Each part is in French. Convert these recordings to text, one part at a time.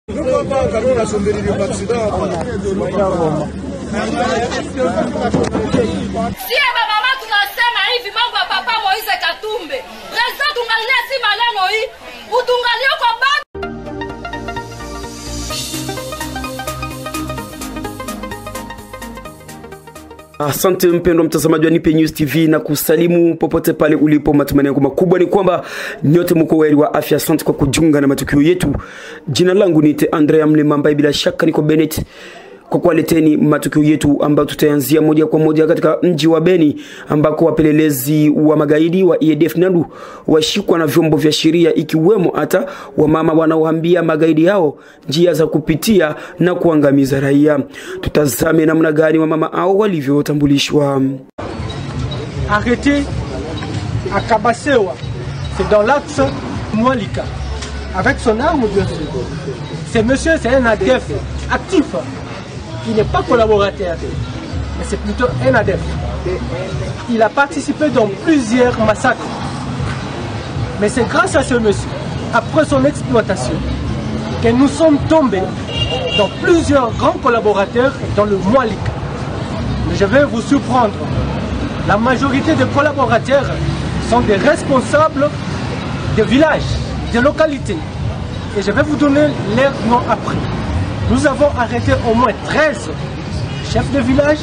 mama tunasema hivi mambo ya Papa Moise Katumbi. President tungalia si maneno hii. Utungalia kwa baba. Asante mpendwa mtazamaji wa Nipe News TV na kusalimu popote pale ulipo. Matumaini yangu makubwa ni kwamba nyote mko weri wa afya. Asante kwa kujiunga na matukio yetu. Jina langu ni Andrea Mlema ambaye bila shaka niko Bennett kwa kuwaleteni matukio yetu ambayo tutaanzia moja kwa moja katika mji wa Beni ambako wapelelezi wa magaidi wa EDF NALU washikwa na vyombo vya sheria, ikiwemo hata wamama wanaoambia magaidi hao njia za kupitia na kuangamiza raia. Tutazame namna gani wamama hao walivyotambulishwa. Arrêté à Kabasewa, c'est dans l'axe Mwalika, avec son arme bien sûr. Ce monsieur, c'est un ADF actif. Il n'est pas collaborateur, mais c'est plutôt un adepte. Il a participé dans plusieurs massacres. Mais c'est grâce à ce monsieur, après son exploitation, que nous sommes tombés dans plusieurs grands collaborateurs dans le Mwalika. Mais je vais vous surprendre. La majorité des collaborateurs sont des responsables de villages, de localités. Et je vais vous donner leurs noms après. Nous avons arrêté au moins 13 chefs de village,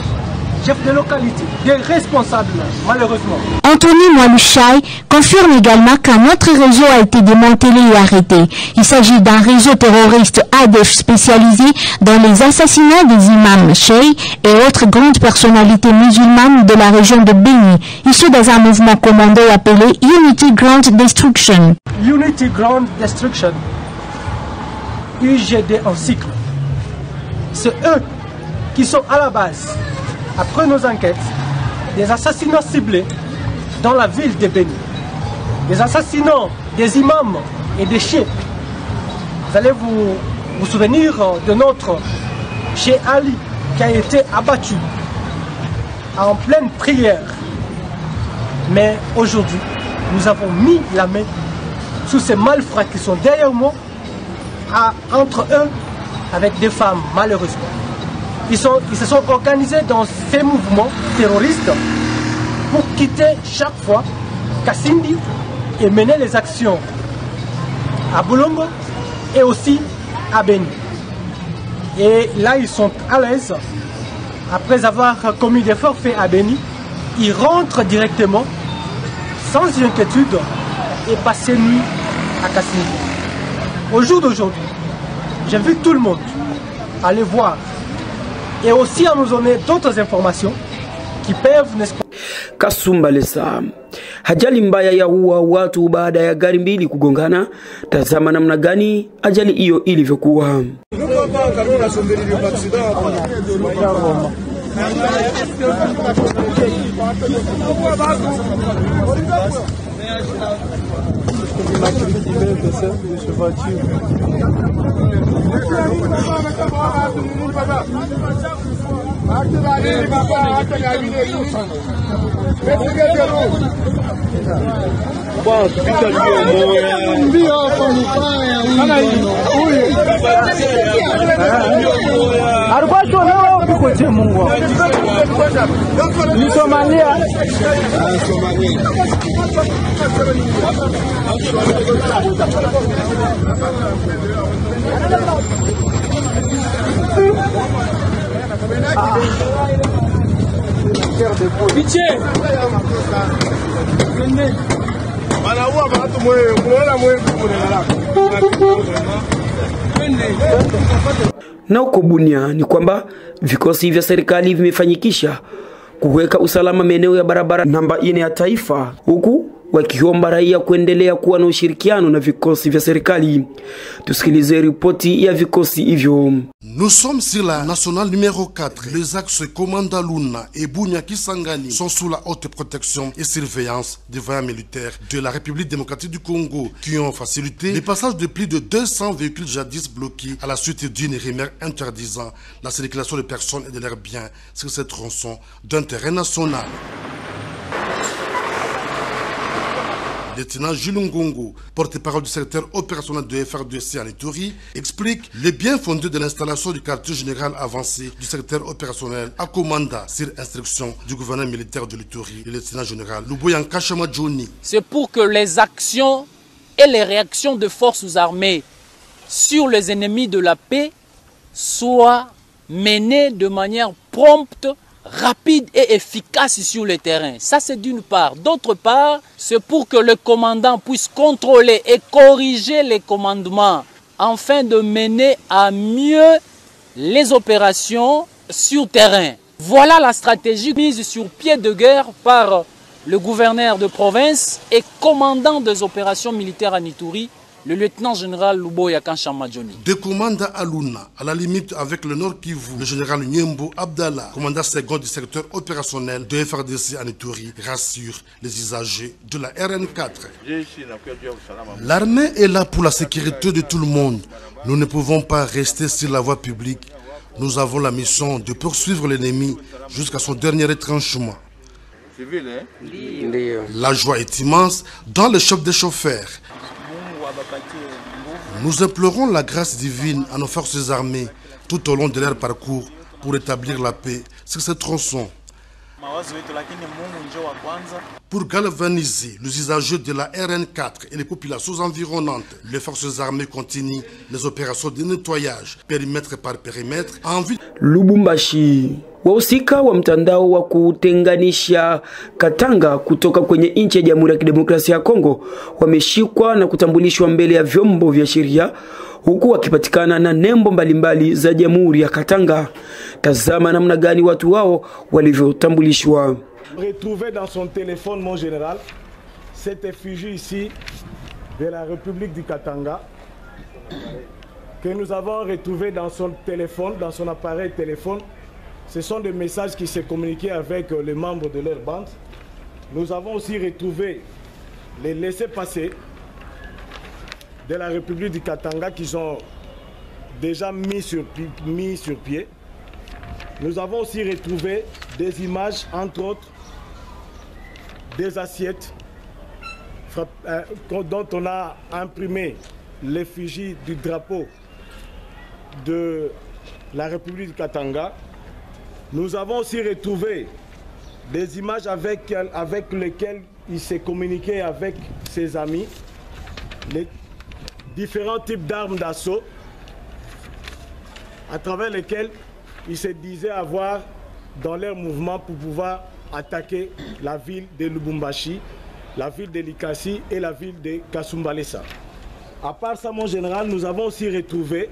chefs de localité, des responsables malheureusement. Anthony Mwalushai confirme également qu'un autre réseau a été démantelé et arrêté. Il s'agit d'un réseau terroriste ADF spécialisé dans les assassinats des imams, cheikh et autres grandes personnalités musulmanes de la région de Beni, issus dans un mouvement commandé appelé Unity Ground Destruction. Unity Ground Destruction, UGD en cycle. C'est eux qui sont à la base, après nos enquêtes, des assassinats ciblés dans la ville de Beni. Des assassinats des imams et des chefs. Vous allez vous souvenir de notre Cheikh Ali qui a été abattu en pleine prière. Mais aujourd'hui, nous avons mis la main sur ces malfrats qui sont derrière moi, entre eux, avec des femmes, malheureusement. Ils se sont organisés dans ces mouvements terroristes pour quitter chaque fois Kassindi et mener les actions à Boulongo et aussi à Beni. Et là, ils sont à l'aise. Après avoir commis des forfaits à Beni, ils rentrent directement, sans inquiétude, et passent nuit à Kassindi. Au jour d'aujourd'hui, j'ai vu tout le monde aller voir et aussi à nous donner d'autres informations qui peuvent, n'est-ce pas? Kasumba Lesa. Ajali mbaya ya huwa watu baada ya gari mbili kugongana. Tazama namna gani ajali hiyo ilivyokuwa. Na uko Bunia ni kwamba vikosi vya serikali vimefanyikisha kuweka usalama maeneo ya barabara namba 4 ya taifa, huku wakiomba raia kuendelea kuwa na ushirikiano na vikosi vya serikali. Tusikilize ripoti ya vikosi hivyo. Nous sommes sur la nationale numéro 4. Les axes Komanda Luna et Bunia Kisangani sont sous la haute protection et surveillance des voyants militaires de la République démocratique du Congo qui ont facilité le passage de plus de 200 véhicules jadis bloqués à la suite d'une rumeur interdisant la circulation de personnes et de leurs biens sur cette tronçon d'un terrain national. Lieutenant Jules Ngongo, porte-parole du secteur opérationnel de FRDC en Ituri, explique les bien fondés de l'installation du quartier général avancé du secteur opérationnel à Komanda sur instruction du gouverneur militaire de l'Ituri, le lieutenant général Luboya Nkashama Johnny. C'est pour que les actions et les réactions de forces armées sur les ennemis de la paix soient menées de manière prompte, rapide et efficace sur le terrain. Ça, c'est d'une part. D'autre part, c'est pour que le commandant puisse contrôler et corriger les commandements afin de mener à mieux les opérations sur terrain. Voilà la stratégie mise sur pied de guerre par le gouverneur de province et commandant des opérations militaires en Ituri, le lieutenant-général Luboya Nkashama Johnny. De commandant à Luna, à la limite avec le Nord Kivu, le général Nyembo Abdallah, commandant second du secteur opérationnel de FRDC en Ituri, rassure les usagers de la RN4. L'armée est là pour la sécurité de tout le monde. Nous ne pouvons pas rester sur la voie publique. Nous avons la mission de poursuivre l'ennemi jusqu'à son dernier retranchement. La joie est immense dans le chef des chauffeurs. Nous implorons la grâce divine à nos forces armées tout au long de leur parcours pour établir la paix sur ces tronçons. Pour galvaniser les usagers de la RN4 et les populations environnantes, les forces armées continuent les opérations de nettoyage, périmètre par périmètre, en vue. Lubumbashi. Wahusika wa mtandao wa kutenganisha Katanga kutoka kwenye nchi ya Jamhuri ya Kidemokrasia ya Kongo wameshikwa na kutambulishwa mbele ya vyombo vya sheria huku wakipatikana na nembo mbalimbali za Jamhuri ya Katanga. Tazama namna gani watu wao walivyotambulishwa. Retrouvé dans son téléphone, mon général, cette effigie ici de la République du Katanga que nous avons retrouvé dans son téléphone, dans son appareil téléphone. Ce sont des messages qui se communiquaient avec les membres de leur bande. Nous avons aussi retrouvé les laissez-passer de la République du Katanga qu'ils ont déjà mis sur pied. Nous avons aussi retrouvé des images, entre autres, des assiettes dont on a imprimé l'effigie du drapeau de la République du Katanga. Nous avons aussi retrouvé des images avec lesquelles il s'est communiqué avec ses amis, les différents types d'armes d'assaut à travers lesquelles il se disait avoir dans leur mouvement pour pouvoir attaquer la ville de Lubumbashi, la ville de Likasi et la ville de Kasumbalesa. À part ça, mon général, nous avons aussi retrouvé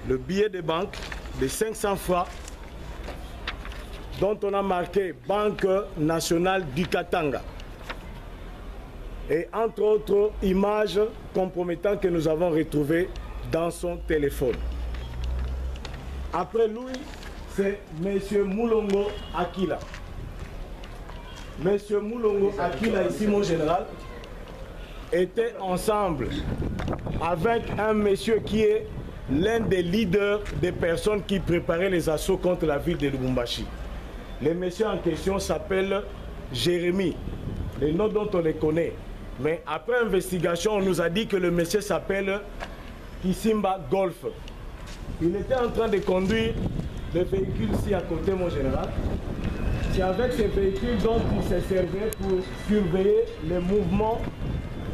le billet de banque de 500 francs dont on a marqué Banque nationale du Katanga. Et entre autres images compromettantes que nous avons retrouvées dans son téléphone. Après lui, c'est M. Moulongo Akila. M. Moulongo Akila, ici mon général, était ensemble avec un monsieur qui est l'un des leaders des personnes qui préparaient les assauts contre la ville de Lubumbashi. Le monsieur en question s'appelle Jérémy, le nom dont on le connaît. Mais après investigation, on nous a dit que le monsieur s'appelle Kisimba Golf. Il était en train de conduire le véhicule ici à côté, mon général. C'est avec ce véhicule dont il s'est servi pour surveiller les mouvements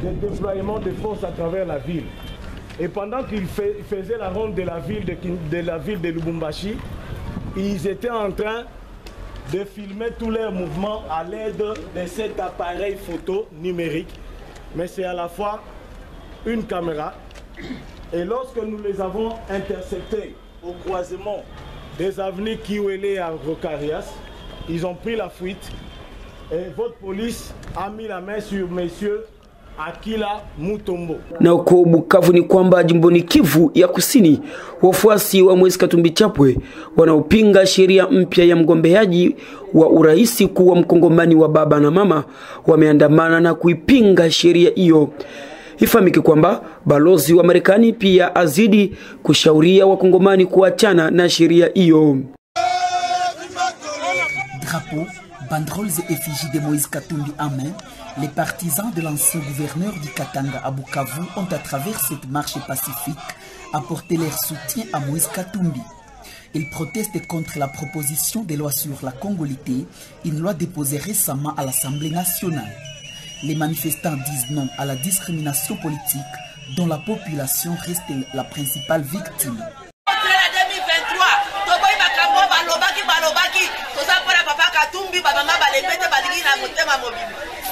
de déploiement de forces à travers la ville. Et pendant qu'il faisait la ronde de la ville de Lubumbashi, ils étaient en train de filmer tous leurs mouvements à l'aide de cet appareil photo numérique. Mais c'est à la fois une caméra. Et lorsque nous les avons interceptés au croisement des avenues Kiwele à Rocarias, ils ont pris la fuite. Et votre police a mis la main sur messieurs Akila Mutombo. Na huko Bukavu ni kwamba jimboni Kivu ya Kusini, wafuasi wa Moise Katumbi Chapwe wanaopinga sheria mpya ya mgombeaji wa uraisi kuwa mkongomani wa baba na mama wameandamana na kuipinga sheria hiyo. Ifahamike kwamba balozi wa Marekani pia azidi kushauria wakongomani kuachana na sheria hiyo. Drapeau, Banderoles et effigies de Moïse Katumbi en main, les partisans de l'ancien gouverneur du Katanga à Bukavu ont, à travers cette marche pacifique, apporté leur soutien à Moïse Katumbi. Ils protestent contre la proposition de loi sur la congolité, une loi déposée récemment à l'Assemblée nationale. Les manifestants disent non à la discrimination politique dont la population reste la principale victime.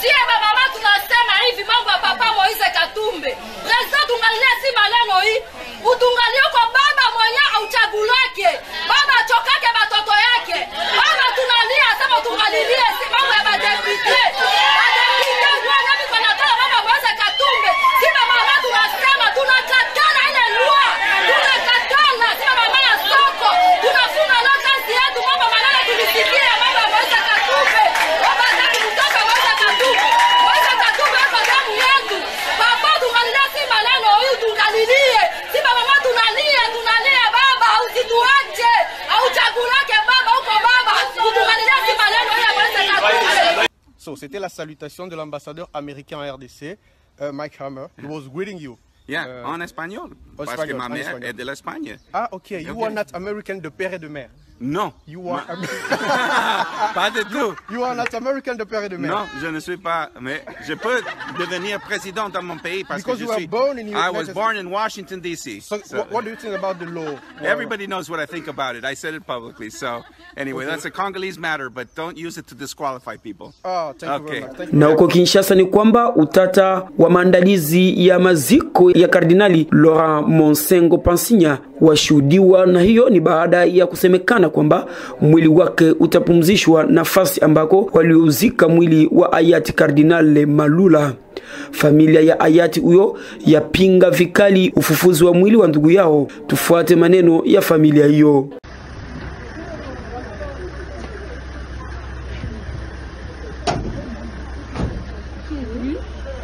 Si mama tunasema hivi mambo ya papa Moise Katumbi. President tungalia si maneno hii. Utungalie kwa baba mwenye auchagulake. Baba chokake batoto yake. Baba tunalia sema tungalilie si mambo ya madepite. Madepite ndio nami tunataka baba Moise Katumbi. Si mama tunasema tunakatana ile loi. Tunakatana si mama ya soko. Tunafunga na kazi yetu mama manana tulisikia mambo ya Moise Katumbi. Baba nataka kutoka Moise Katumbi. Moise Katumbi hapa damu yetu. Baba tungalia si maneno hii tungalilie. Si mama tunalia baba usituache. Auchagulake baba uko baba. Tungalia si maneno hii ya Moise Katumbi. So, c'était la salutation de l'ambassadeur américain en RDC, Mike Hammer. He was greeting you. Yeah, en espagnol. Parce que ma mère est de l'Espagne. Ah, okay. You are not American de père et de mère. Non. You are pas du tout. You are not American de père et de mère. Non, je ne suis pas. Mais je peux devenir président dans mon pays parce que je suis. I was born in Washington D.C. So, what do you think about the law? Everybody knows what I think about it. I said it publicly. So anyway, that's a Congolese matter, but don't use it to disqualify people. Oh, thank you very much. Na huko Kinshasa ni kwamba utata wa maandalizi ya maziko ya Kardinali Laurent Monsengo Pansinya washuhudiwa, na hiyo ni baada ya kusemekana kwamba mwili wake utapumzishwa nafasi ambako waliozika mwili wa hayati Kardinali Malula. Familia ya hayati huyo yapinga vikali ufufuzi wa mwili wa ndugu yao. Tufuate maneno ya familia hiyo.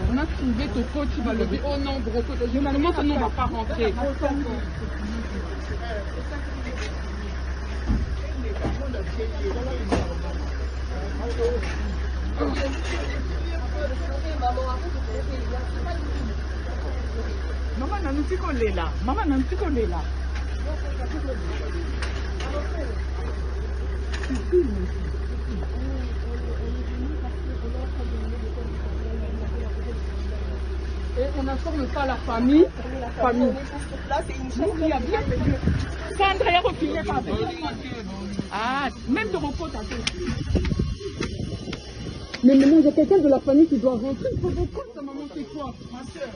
On a trouvé Toko qui va lever. Oh non, Broko, comment ça, nous, on va pas rentrer? Maman, nous dit qu'on est là. Maman, nous dit qu'on est là. Et on n'informe pas la famille. Il y a bien Sandra, il y a refilé par Ah, même de repos, t'as fait. Mais maintenant, il y a quelqu'un de la famille qui doit rentrer. Il faut repos, ta maman, c'est quoi? Ma soeur.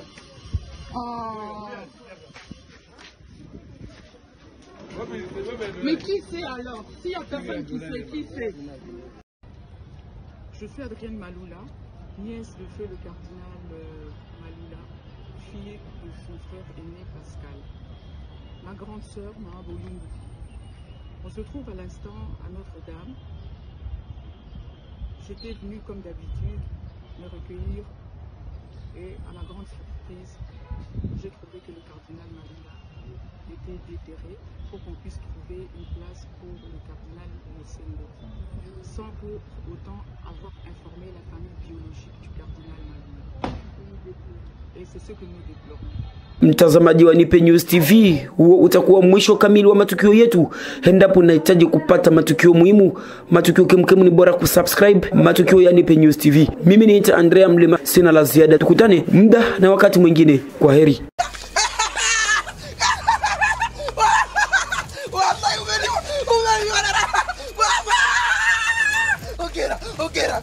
Mais qui sait alors? S'il y a personne qui sait, qui sait? Je suis Adrienne Malula, nièce de feu le cardinal Malula, fille de son frère aîné Pascal. Ma grande sœur, Mara Boyungu. On se trouve à l'instant à Notre-Dame. J'étais venue comme d'habitude me recueillir et à ma grande surprise, j'ai trouvé que le cardinal Malula était déterré pour qu'on puisse trouver une place pour le cardinal Monsengo, sans pour autant avoir informé la famille biologique du cardinal Malula. Et c'est ce que nous déplorons. Mtazamaji wa Nipe News TV, huo utakuwa mwisho kamili wa matukio yetu. Endapo unahitaji kupata matukio muhimu, matukio kemkemu, ni bora kusubscribe matukio ya Nipe News TV. Mimi ni Andrea Mlema, sina la ziada. Tukutane muda na wakati mwingine. Kwa heri.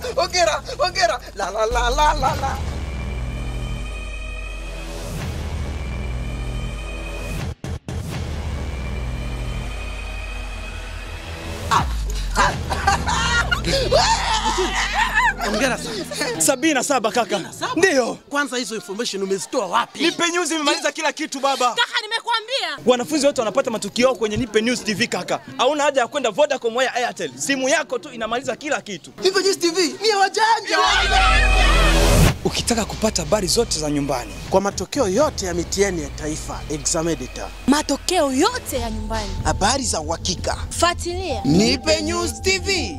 Ongera. La. Ongera sana. 77 kaka. Ndio. Kwanza hizo information umezitoa wapi? Nipe News imemaliza kila kitu baba. Kaka nimekuambia. Wanafunzi wote wanapata matukio kwenye Nipe News TV kaka. Hauna haja ya kwenda Vodacom au Airtel. Simu yako tu inamaliza kila kitu. Nipe News TV ni wajanja. Ukitaka kupata habari zote za nyumbani, kwa matokeo yote ya mitihani ya taifa, exam editor, matokeo yote ya nyumbani, habari za uhakika, fuatilia Nipe News TV.